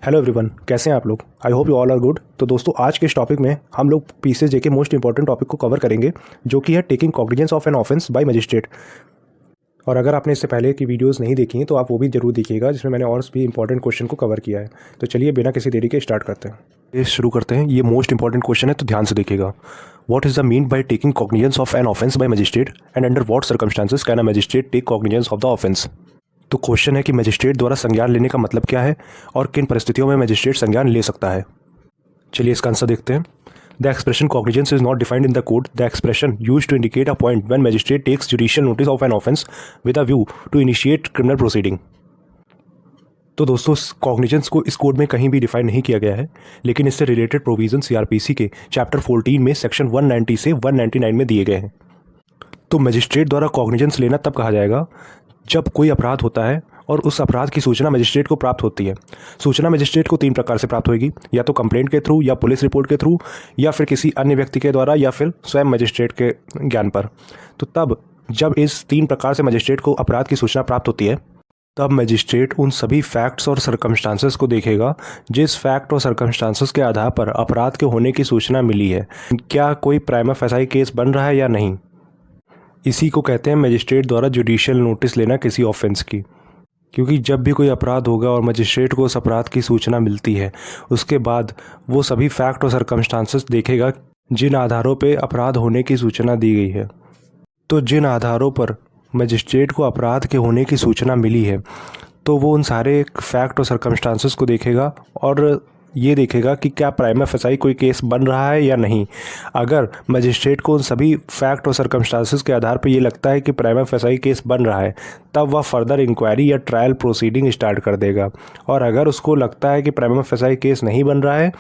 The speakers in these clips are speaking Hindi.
हेलो एवरीवन, कैसे हैं आप लोग। I hope you all are good. तो दोस्तों, आज के इस टॉपिक में हम लोग पीसीजे के मोस्ट इंपॉर्टेंट टॉपिक को कवर करेंगे, जो कि है taking cognizance of an offence by magistrate. और अगर आपने इससे पहले की वीडियोस नहीं देखी हैं तो आप वो भी जरूर देखिएगा, जिसमें मैंने और भी इंपॉर्टेंट क्वेश्चन को कवर किया है। तो चलिए बिना किसी देरी के स्टार्ट करते हैं। ये शुरू करते हैं। ये मोस्ट इंपॉर्टेंट क्वेश्चन है, तो ध्यान से देखिएगा। What is the mean by taking cognizance of an offence by magistrate and under what circumstances can a magistrate take cognizance of the offence. तो क्वेश्चन है कि मजिस्ट्रेट द्वारा संज्ञान लेने का मतलब क्या है और किन परिस्थितियों में मजिस्ट्रेट संज्ञान ले सकता है। चलिए इसका आंसर देखते हैं। The expression cognizance is not defined in the code. The expression used to indicate a point when magistrate takes judicial notice of an offence with a view to initiate criminal proceeding. तो दोस्तों, कॉग्निजेंस को इस कोड में कहीं भी डिफाइन नहीं किया गया है, लेकिन इससे रिलेटेड प्रोविजन सीआरपीसी के चैप्टर 14 में सेक्शन 190 से 199 में दिए गए हैं। तो मजिस्ट्रेट द्वारा कॉग्निजेंस लेना तब कहा जाएगा जब कोई अपराध होता है और उस अपराध की सूचना मजिस्ट्रेट को प्राप्त होती है। सूचना मजिस्ट्रेट को 3 प्रकार से प्राप्त होगी, या तो कंप्लेंट के थ्रू, या पुलिस रिपोर्ट के थ्रू, या फिर किसी अन्य व्यक्ति के द्वारा, या फिर स्वयं मजिस्ट्रेट के ज्ञान पर। तो तब जब इस 3 प्रकार से मजिस्ट्रेट को अपराध की सूचना प्राप्त होती है, तब मजिस्ट्रेट उन सभी फैक्ट्स और सर्कमस्टांसेस को देखेगा जिस फैक्ट और सर्कमस्टांसेस के आधार पर अपराध के होने की सूचना मिली है। क्या कोई प्राइमा फेसाई केस बन रहा है या नहीं। इसी को कहते हैं मजिस्ट्रेट द्वारा जुडिशियल नोटिस लेना किसी ऑफेंस की। क्योंकि जब भी कोई अपराध होगा और मजिस्ट्रेट को उस अपराध की सूचना मिलती है, उसके बाद वो सभी फैक्ट और सर्कमस्टांसेस देखेगा जिन आधारों पे अपराध होने की सूचना दी गई है। तो जिन आधारों पर मजिस्ट्रेट को अपराध के होने की सूचना मिली है, तो वो उन सारे फैक्ट और सर्कमस्टांसेस को देखेगा और ये देखेगा कि क्या प्राइमा फेसाई कोई केस बन रहा है या नहीं। अगर मजिस्ट्रेट को उन सभी फैक्ट और सर्कमस्टांसेस के आधार पर ये लगता है कि प्राइमा फेसाई केस बन रहा है, तब वह फर्दर इंक्वायरी या ट्रायल प्रोसीडिंग स्टार्ट कर देगा। और अगर उसको लगता है कि प्राइमा फेसाई केस नहीं बन रहा है,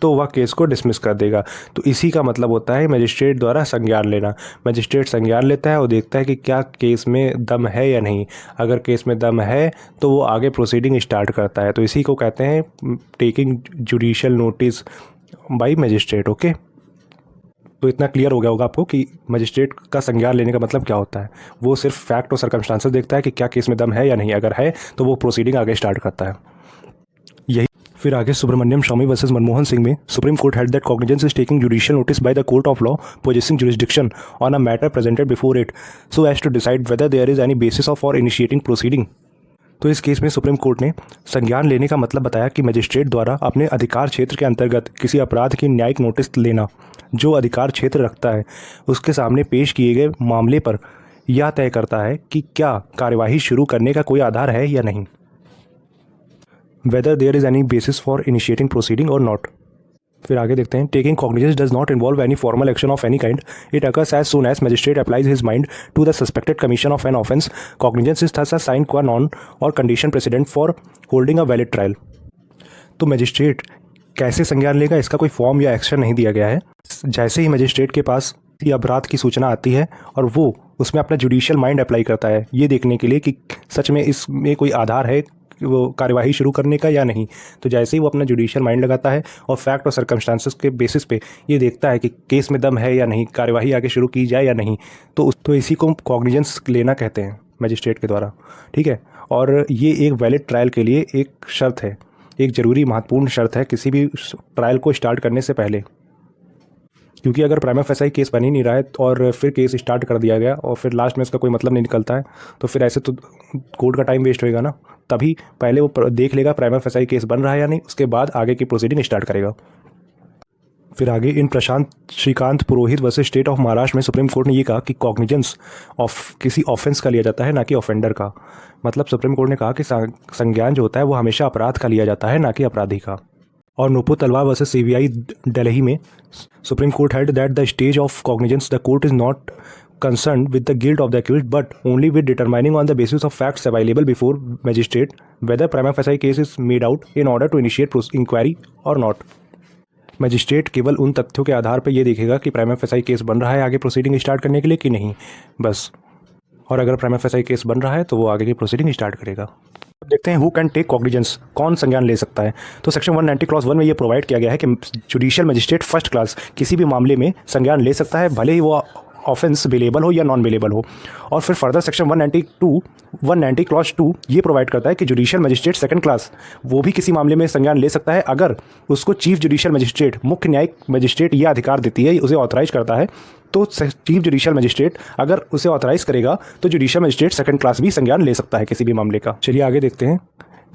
तो वह केस को डिसमिस कर देगा। तो इसी का मतलब होता है मजिस्ट्रेट द्वारा संज्ञान लेना। मजिस्ट्रेट संज्ञान लेता है और देखता है कि क्या केस में दम है या नहीं। अगर केस में दम है तो वो आगे प्रोसीडिंग स्टार्ट करता है। तो इसी को कहते हैं taking judicial notice bye magistrate. Okay, तो इतना क्लियर हो गया होगा आपको कि मजिस्ट्रेट का संज्ञान लेने का मतलब क्या होता है। वो सिर्फ फैक्ट और सर्कमस्टांसेस देखता है कि क्या केस में दम है या नहीं। अगर है तो वो प्रोसीडिंग आगे स्टार्ट करता है। यही फिर आगे सुब्रमण्यम स्वामी वर्सेस मनमोहन सिंह में supreme court held that cognizance is taking judicial notice by the court of law possessing jurisdiction on a matter presented before it so as to decide whether there is any basis of for initiating proceeding. तो इस केस में सुप्रीम कोर्ट ने संज्ञान लेने का मतलब बताया कि मजिस्ट्रेट द्वारा अपने अधिकार क्षेत्र के अंतर्गत किसी अपराध की न्यायिक नोटिस लेना जो अधिकार क्षेत्र रखता है, उसके सामने पेश किए गए मामले पर यह तय करता है कि क्या कार्यवाही शुरू करने का कोई आधार है या नहीं, whether there is any basis for initiating proceeding or not। फिर आगे देखते हैं। Taking cognizance does not involve any formal action of any kind. It occurs as soon as magistrate applies his mind to the suspected commission of an offence. Cognizance is thus a sine qua non or condition precedent for holding a valid trial. तो मजिस्ट्रेट कैसे संज्ञान लेगा, इसका कोई फॉर्म या एक्शन नहीं दिया गया है। जैसे ही मजिस्ट्रेट के पास अपराध की सूचना आती है और वो उसमें अपना जुडिशियल माइंड अप्लाई करता है ये देखने के लिए कि सच में इसमें कोई आधार है वो कार्यवाही शुरू करने का या नहीं। तो जैसे ही वो अपना जुडिशियल माइंड लगाता है और फैक्ट और सर्कमस्टांसेस के बेसिस पे ये देखता है कि केस में दम है या नहीं, कार्यवाही आगे शुरू की जाए या नहीं, तो इसी को कॉग्निजेंस लेना कहते हैं मजिस्ट्रेट के द्वारा। ठीक है, और ये एक वैलिड ट्रायल के लिए एक शर्त है, एक ज़रूरी महत्वपूर्ण शर्त है किसी भी ट्रायल को स्टार्ट करने से पहले। क्योंकि अगर प्राइमा फेसाई केस बन ही नहीं रहा है और फिर केस स्टार्ट कर दिया गया और फिर लास्ट में इसका कोई मतलब नहीं निकलता है, तो फिर ऐसे तो कोर्ट का टाइम वेस्ट होएगा ना। तभी पहले वो देख लेगा प्राइमा फेसाई केस बन रहा है या नहीं, उसके बाद आगे की प्रोसीडिंग स्टार्ट करेगा। फिर आगे इन प्रशांत श्रीकांत पुरोहित वर्सेस स्टेट ऑफ महाराष्ट्र में सुप्रीम कोर्ट ने ये कहा कि कॉग्निजेंस ऑफ किसी ऑफेंस का लिया जाता है, ना कि ऑफेंडर का। मतलब सुप्रीम कोर्ट ने कहा कि संज्ञान जो होता है वो हमेशा अपराध का लिया जाता है, ना कि अपराधी का। और नूपुर तलवार वर्सेस सीबीआई दिल्ली में supreme court held that the stage of cognizance the court is not concerned with the guilt of the accused but only with determining on the basis of facts available before magistrate whether prima facie case is made out in order to initiate inquiry or not। Magistrate केवल उन तथ्यों के आधार पर यह देखेगा कि प्राइमा फेसाई केस बन रहा है आगे प्रोसीडिंग स्टार्ट करने के लिए कि नहीं, बस। और अगर प्राइमा फेसाई केस बन रहा है तो वो आगे की प्रोसीडिंग स्टार्ट करेगा। देखते हैं हु कैन टेक कॉग्निजेंस, कौन संज्ञान ले सकता है। तो सेक्शन 190 क्लॉज 1 में ये प्रोवाइड किया गया है कि जुडिशियल मजिस्ट्रेट फर्स्ट क्लास किसी भी मामले में संज्ञान ले सकता है, भले ही वो ऑफेंस बेलेबल हो या नॉन बेलेबल हो। और फिर फर्दर सेक्शन 190 क्लॉज 2 ये प्रोवाइड करता है कि जुडिशियल मजिस्ट्रेट सेकंड क्लास वो भी किसी मामले में संज्ञान ले सकता है अगर उसको चीफ जुडिशियल मजिस्ट्रेट, मुख्य न्यायिक मजिस्ट्रेट यह अधिकार देती है, उसे ऑथराइज करता है। तो चीफ जुडिशियल मजिस्ट्रेट अगर उसे ऑथराइज करेगा तो जुडिशियल मजिस्ट्रेट सेकंड क्लास भी संज्ञान ले सकता है किसी भी मामले का। चलिए आगे देखते हैं।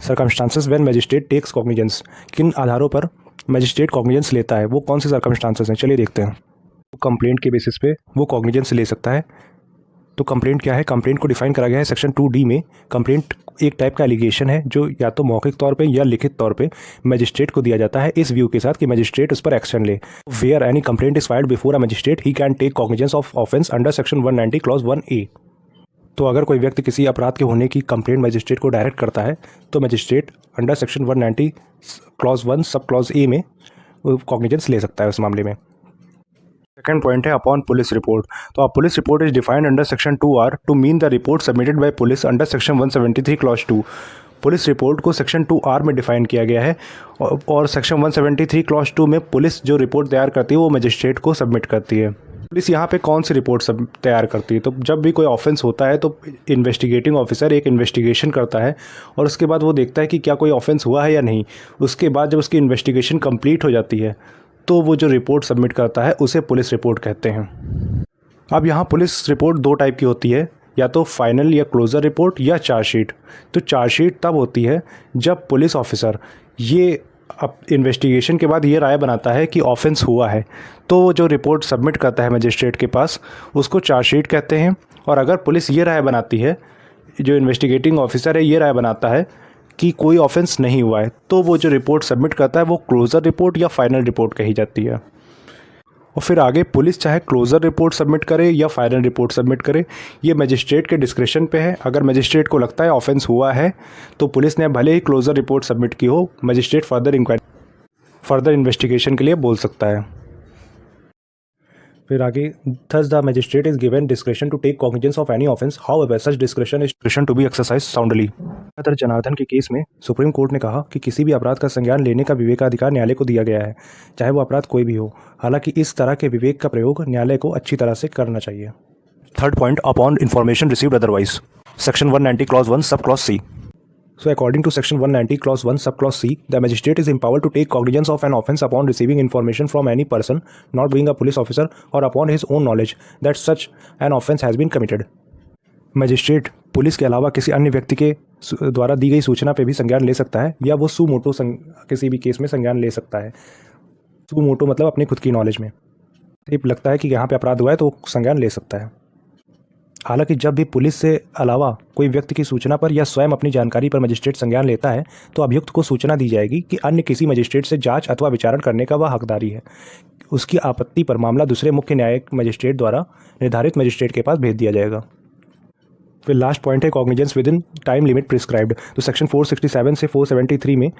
Circumstances when magistrate takes cognizance, किन आधारों पर मजिस्ट्रेट कॉग्निजेंस लेता है, वो कौन से सर्कमस्टांसेस हैं, चलिए देखते हैं। कंप्लेंट के बेसिस पे वो कॉग्निजेंस ले सकता है। तो कंप्लेंट क्या है? कंप्लेंट को डिफाइन करा गया है सेक्शन 2D में। कंप्लेंट एक टाइप का एलिगेशन है जो या तो मौखिक तौर पे या लिखित तौर पे मजिस्ट्रेट को दिया जाता है इस व्यू के साथ कि मजिस्ट्रेट उस पर एक्शन ले। Where any complaint is filed before a magistrate he can take cognizance of offence under section 190 clause 1A। तो अगर कोई व्यक्ति किसी अपराध के होने की कंप्लेंट मजिस्ट्रेट को डायरेक्ट करता है तो magistrate under section 190 clause 1 sub clause A में कॉग्निजेंस ले सकता है उस मामले में। सेकंड पॉइंट है अपॉन पुलिस रिपोर्ट। तो अब police report is defined under section 2R to mean the report submitted by police under section 173 clause 2। Police report को सेक्शन 2R में डिफाइन किया गया है और सेक्शन 173 क्लॉज 2 में पुलिस जो रिपोर्ट तैयार करती है वो मजिस्ट्रेट को सबमिट करती है। पुलिस यहाँ पे कौन सी रिपोर्ट सब तैयार करती है? तो जब भी कोई ऑफेंस होता है तो इन्वेस्टिगेटिंग ऑफिसर एक इन्वेस्टिगेशन करता है और उसके बाद वो देखता है कि क्या कोई ऑफेंस हुआ है या नहीं। उसके बाद जब उसकी इन्वेस्टिगेशन कंप्लीट हो जाती है तो वो जो रिपोर्ट सबमिट करता है उसे पुलिस रिपोर्ट कहते हैं। अब यहाँ पुलिस रिपोर्ट दो टाइप की होती है, या तो फाइनल या क्लोजर रिपोर्ट या चार्जशीट। तो चार्जशीट तब होती है जब पुलिस ऑफिसर ये अब इन्वेस्टिगेशन के बाद ये राय बनाता है कि ऑफेंस हुआ है, तो वो जो रिपोर्ट सबमिट करता है मजिस्ट्रेट के पास उसको चार्जशीट कहते हैं। और अगर पुलिस ये राय बनाती है, जो इन्वेस्टिगेटिंग ऑफिसर है ये राय बनाता है कि कोई ऑफेंस नहीं हुआ है, तो वो जो रिपोर्ट सबमिट करता है वो क्लोजर रिपोर्ट या फाइनल रिपोर्ट कही जाती है। और फिर आगे पुलिस चाहे क्लोजर रिपोर्ट सबमिट करे या फाइनल रिपोर्ट सबमिट करे, ये मजिस्ट्रेट के डिस्क्रिप्शन पे है। अगर मजिस्ट्रेट को लगता है ऑफेंस हुआ है तो पुलिस ने भले ही क्लोजर रिपोर्ट सबमिट की हो, मजिस्ट्रेट फर्दर इन्वेस्टिगेशन के लिए बोल सकता है। फिर आगे thus the magistrate is given discretion to take cognizance of any offence, however such discretion is discretion to be exercise soundly. Janardan के केस में सुप्रीम कोर्ट ने कहा कि किसी भी अपराध का संज्ञान लेने का विवेकाधिकार न्यायालय को दिया गया है, चाहे वो अपराध कोई भी हो। हालांकि इस तरह के विवेक का प्रयोग न्यायालय को अच्छी तरह से करना चाहिए। Third point upon information received otherwise, section 190 clause 1 sub clause C। So according to section 190 clause 1 subclause C, the magistrate is empowered to take cognizance of an offence upon receiving information from any person not being a police officer or upon his own knowledge that such an offence has been committed. Magistrate police के अलावा किसी अन्य व्यक्ति के द्वारा दी गई सूचना पे भी संज्ञान ले सकता है या वो सुमोटो किसी भी केस में संज्ञान ले सकता है। सुमोटो मतलब अपनी खुद की नॉलेज में लगता है कि यहाँ पे अपराध हुआ है तो संज्ञान ले सकता है। हालांकि जब भी पुलिस से अलावा कोई व्यक्ति की सूचना पर या स्वयं अपनी जानकारी पर मजिस्ट्रेट संज्ञान लेता है तो अभियुक्त को सूचना दी जाएगी कि अन्य किसी मजिस्ट्रेट से जांच अथवा विचारण करने का वह हकदारी है। उसकी आपत्ति पर मामला दूसरे मुख्य न्यायिक मजिस्ट्रेट द्वारा निर्धारित मजिस्ट्रेट के पास भेज दिया जाएगा। फिर लास्ट पॉइंट है cognizance with in time limit prescribed. तो सेक्शन 467 से 473 में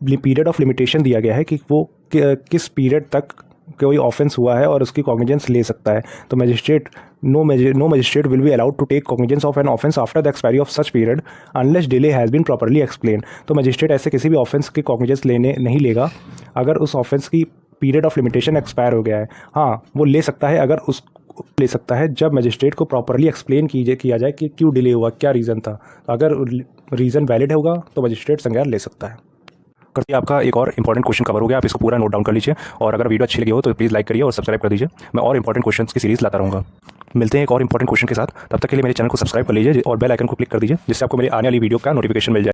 पीरियड ऑफ लिमिटेशन दिया गया है कि वो किस पीरियड तक कोई ऑफेंस हुआ है और उसकी कॉग्निजेंस ले सकता है। तो magistrate no magistrate will be allowed to take cognizance of an offence after the expiry of such period unless delay has been properly explain. तो मजिस्ट्रेट ऐसे किसी भी ऑफेंस की कॉग्निजेंस लेने नहीं लेगा अगर उस ऑफेंस की पीरियड ऑफ लिमिटेशन एक्सपायर हो गया है। हाँ, वो ले सकता है अगर उस ले सकता है जब मजिस्ट्रेट को प्रॉपर्ली एक्सप्लेन किया जाए कि क्यों डिले हुआ, क्या रीज़न था। तो अगर रीज़न वैलिड होगा तो मजिस्ट्रेट संज्ञान ले सकता है। करते आपका एक और इंपॉर्टेंट क्वेश्चन कवर हो गया, आप इसको पूरा नोट डाउन कर लीजिए। और अगर वीडियो अच्छी लगी हो तो प्लीज़ लाइक करिए और सब्सक्राइब कर दीजिए। मैं और इंपॉर्टेंट क्वेश्चंस की सीरीज़ लाता रहूँगा। मिलते हैं एक और इंपॉर्टेंट क्वेश्चन के साथ, तब तक के लिए मेरे चैनल को सब्सक्राइब कर लीजिए और बेल आइकन को क्लिक कर दीजिए जिससे आपको मेरे आने वाली वीडियो का नोटिफिकेशन मिल जाए।